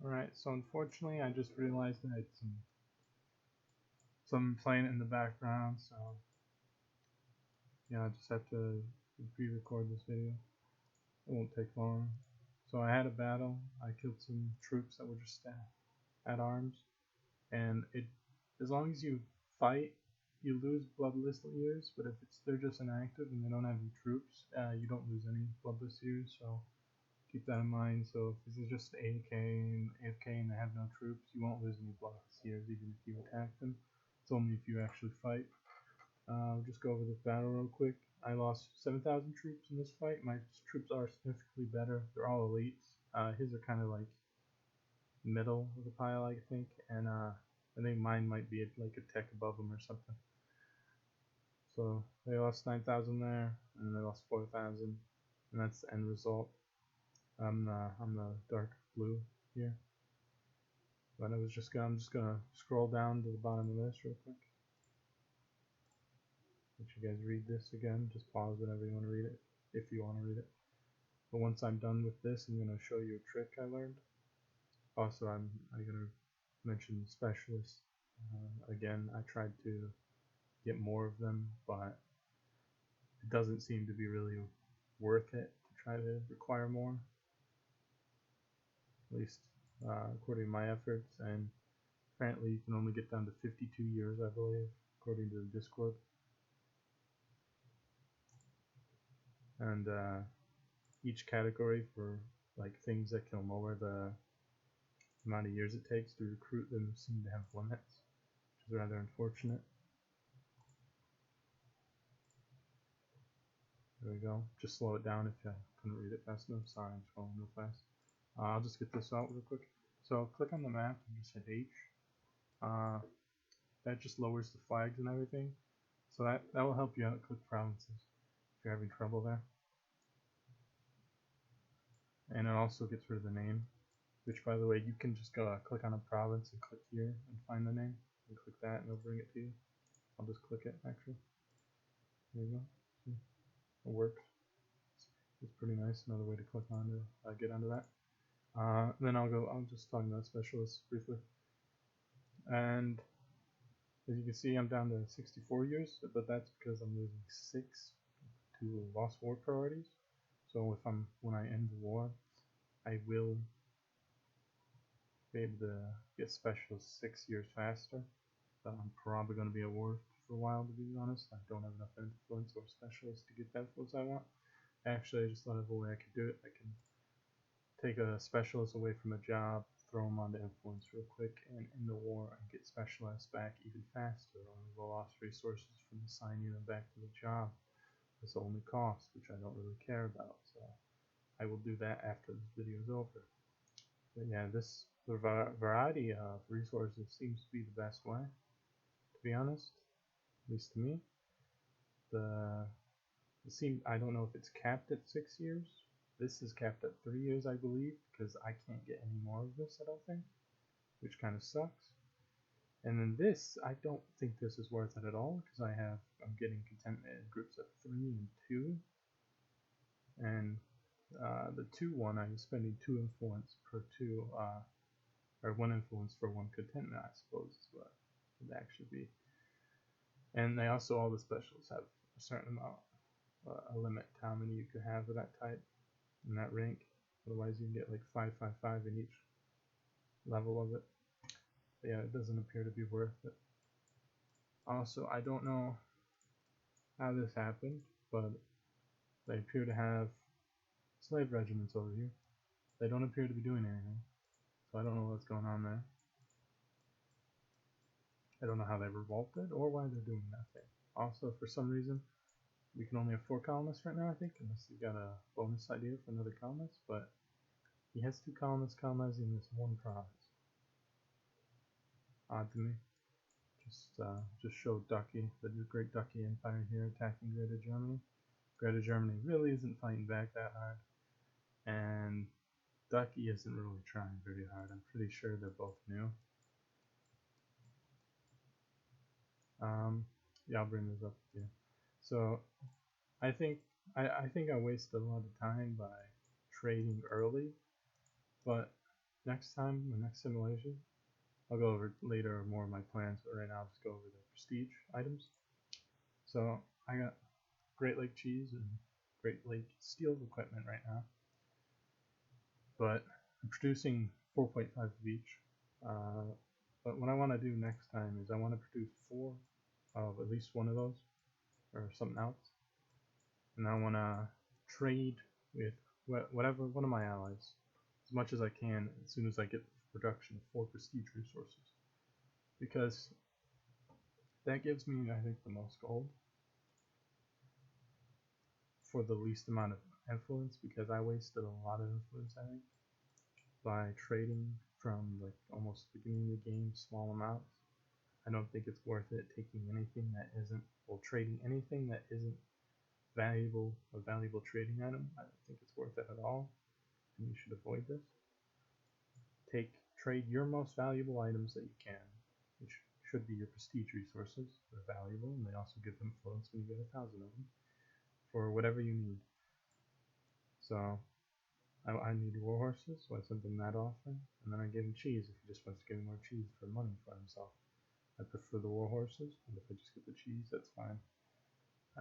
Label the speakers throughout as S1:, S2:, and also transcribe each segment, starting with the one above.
S1: Alright, so unfortunately I just realized I had some playing in the background, so yeah, I just have to pre-record this video. It won't take long. So I had a battle. I killed some troops that were just at arms, and as long as you fight, you lose bloodless years. But if they're just inactive and they don't have any troops, you don't lose any bloodless years. So keep that in mind. So if this is just AFK and they have no troops, you won't lose any bloodless years even if you attack them. It's only if you actually fight. I'll just go over this battle real quick. I lost 7,000 troops in this fight. My troops are significantly better. They're all elites. His are kind of like middle of the pile, I think, and I think mine might be like a tech above them or something. So they lost 9,000 there, and they lost 4,000, and that's the end result. I'm the dark blue here. But I'm just gonna scroll down to the bottom of this real quick. Let you guys read this again. Just pause whenever you want to read it, if you want to read it. But once I'm done with this, I'm gonna show you a trick I learned. Also, I'm gonna mention specialists. Again, I tried to get more of them, but it doesn't seem to be really worth it to try to require more. At least according to my efforts, and apparently you can only get down to 52 years, I believe, according to the Discord. And each category for like things that can lower the amount of years it takes to recruit them seem to have limits, which is rather unfortunate. There we go. Just slow it down if you couldn't read it fast enough. Sorry, I'm scrolling real fast. I'll just get this out real quick. So click on the map and just hit H. That just lowers the flags and everything. So that will help you out. Click provinces if you're having trouble there. And it also gets rid of the name, which, by the way, you can just go click on a province and click here and find the name. And click that and it'll bring it to you. I'll just click it actually. There you go. See? It works. It's pretty nice. Another way to click on to get onto that. Then I'll just talk about specialists briefly. And as you can see, I'm down to 64 years, but that's because I'm losing 6 to lost war priorities. So when I end the war, I will be able to get specialists 6 years faster. But I'm probably going to be at war for a while, to be honest. I don't have enough influence or specialists to get the influence I want. Actually, I just thought of a way I could do it. I can take a specialist away from a job, throw them onto influence real quick, and in the war and get specialists back even faster on the lost resources from assigning them back to the job. That's the only cost, which I don't really care about. So I will do that after this video is over. But yeah, the variety of resources seems to be the best way, to be honest, at least to me. I don't know if it's capped at 6 years. This is capped at 3 years, I believe, because I can't get any more of this, I don't think, which kind of sucks. And then this, I don't think this is worth it at all, because I'm getting contentment in groups of 3 and 2. And the 2 one, I'm spending 2 influence per 2, or 1 influence for 1 contentment, I suppose is what it would actually be. And they also, all the specials have a certain amount, a limit to how many you can have of that type in that rank. Otherwise you can get like 555 in each level of it. But yeah, it doesn't appear to be worth it. Also, I don't know how this happened, but they appear to have slave regiments over here. They don't appear to be doing anything, so I don't know what's going on there. I don't know how they revolted or why they're doing nothing. Also, for some reason, we can only have 4 colonists right now, I think, unless you've got a bonus idea for another colonist, but he has 2 colonists colonizing this 1 province. Odd to me. Just show Ducky, the Great Ducky Empire here attacking Greater Germany. Greater Germany really isn't fighting back that hard, and Ducky isn't really trying very hard. I'm pretty sure they're both new. Yeah, I'll bring this up to you. So I think I wasted a lot of time by trading early, but next time, the next simulation, I'll go over later more of my plans, but right now I'll just go over the prestige items. So I got Great Lake cheese and Great Lake steel equipment right now, but I'm producing 4.5 of each. But what I want to do next time is I want to produce 4 of at least one of those, or something else, and I want to trade with whatever one of my allies as much as I can as soon as I get production of 4 prestige resources, because that gives me, I think, the most gold for the least amount of influence, because I wasted a lot of influence, I think, by trading from like almost the beginning of the game small amounts. I don't think it's worth it taking anything that isn't, well, trading anything that isn't valuable, a valuable trading item. I don't think it's worth it at all, and you should avoid this. Trade your most valuable items that you can, which should be your prestige resources. They're valuable, and they also give influence when you get 1,000 of them, for whatever you need. So I need war horses, so I sent them that often, and then I gave him cheese if he just wants to give me more cheese for money for himself. I prefer the war horses, and if I just get the cheese, that's fine,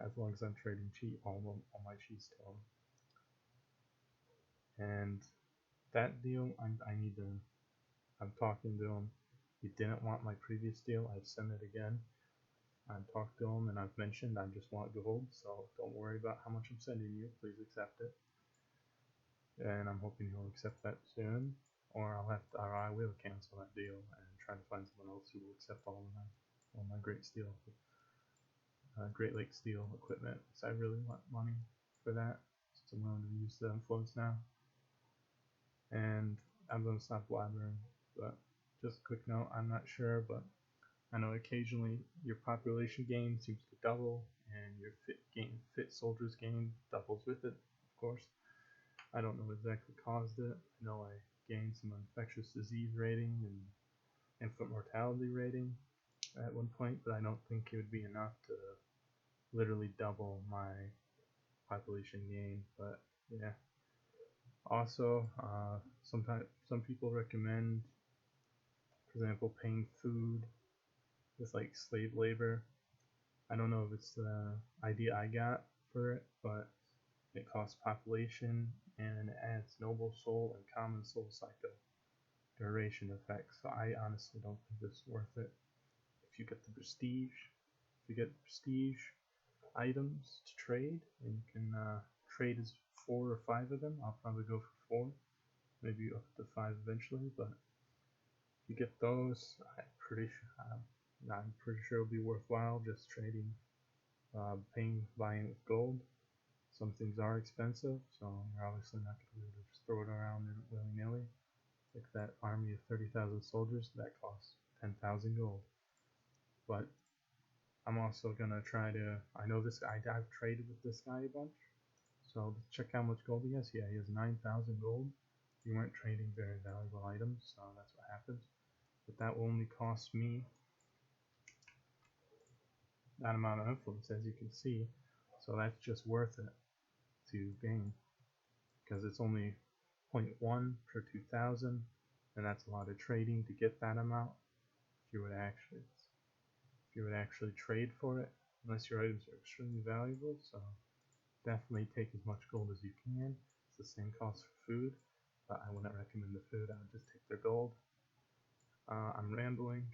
S1: as long as I'm trading all my cheese to him. And that deal, I need to, I'm talking to him. He didn't want my previous deal. I've sent it again. I've talked to him, and I've mentioned I just want gold, so don't worry about how much I'm sending you. Please accept it. And I'm hoping he'll accept that soon, or I will cancel that deal and try to find someone else who will accept all my Great Lake steel equipment. So I really want money for that, since I'm willing to use the influence now. And I'm going to stop blabbering, but just a quick note, I'm not sure, but I know occasionally your population gain seems to double, and your fit soldiers gain doubles with it, of course. I don't know what exactly caused it. I know I gained some infectious disease rating and infant mortality rating at one point, but I don't think it would be enough to literally double my population gain. But yeah. Also, some people recommend, for example, paying food with like slave labor. I don't know if it's the idea I got for it, but it costs population and it adds noble soul and common soul cycle duration effects. So I honestly don't think this is worth it. If you get prestige items to trade, and you can trade as 4 or 5 of them, I'll probably go for 4, maybe up to 5 eventually. But if you get those, I'm pretty sure it'll be worthwhile just trading, buying with gold. Some things are expensive, so you're obviously not going to be able to just throw it around willy-nilly. Like that army of 30,000 soldiers, that costs 10,000 gold. But I'm also going to try to, I know this guy, I've traded with this guy a bunch, so let's check how much gold he has. Yeah, he has 9,000 gold. We weren't trading very valuable items, so that's what happens. But that will only cost me that amount of influence, as you can see. So that's just worth it to gain, because it's only 0.1 per 2,000, and that's a lot of trading to get that amount. If you would actually trade for it, unless your items are extremely valuable. So definitely take as much gold as you can. It's the same cost for food, but I wouldn't recommend the food. I would just take their gold. I'm rambling.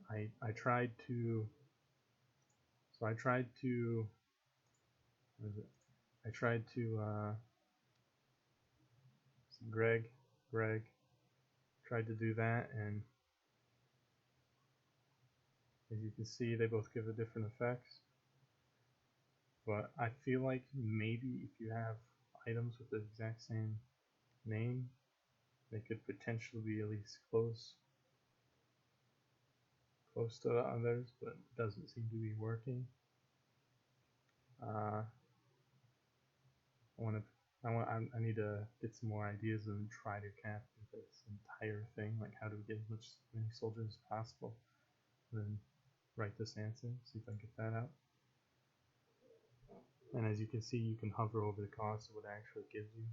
S1: I tried to. Greg tried to do that, and as you can see, they both give a different effects. But I feel like maybe if you have items with the exact same name, they could potentially be at least close to the others, but it doesn't seem to be working. I need to get some more ideas and try to cap this entire thing, like how to get as many soldiers as possible. And then write this answer, see if I can get that out. And as you can see, you can hover over the cost of what it actually gives you.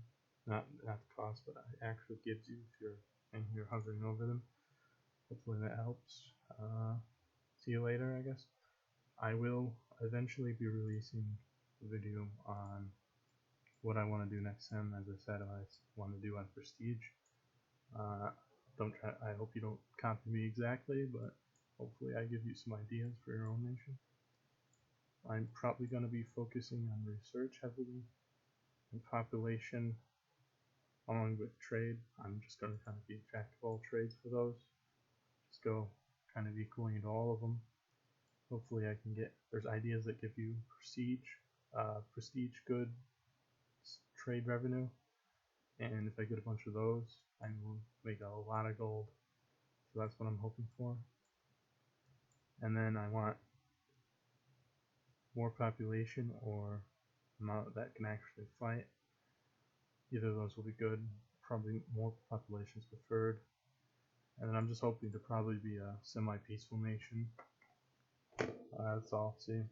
S1: not the cost, but it actually gives you if you're in here hovering over them. Hopefully that helps. See you later, I guess. I will eventually be releasing a video on what I want to do next sim. As I said, I want to do on Prestige. I hope you don't copy me exactly, but hopefully I give you some ideas for your own nation. I'm probably going to be focusing on research heavily and population along with trade. I'm just going to kind of be jack of all trades for those. Just go kind of equally into all of them. Hopefully I can get, there's ideas that give you prestige good trade revenue, and if I get a bunch of those, I will make a lot of gold. So that's what I'm hoping for. And then I want more population or amount that can actually fight. Either of those will be good. Probably more population is preferred. And then I'm just hoping to probably be a semi-peaceful nation. That's all. See you.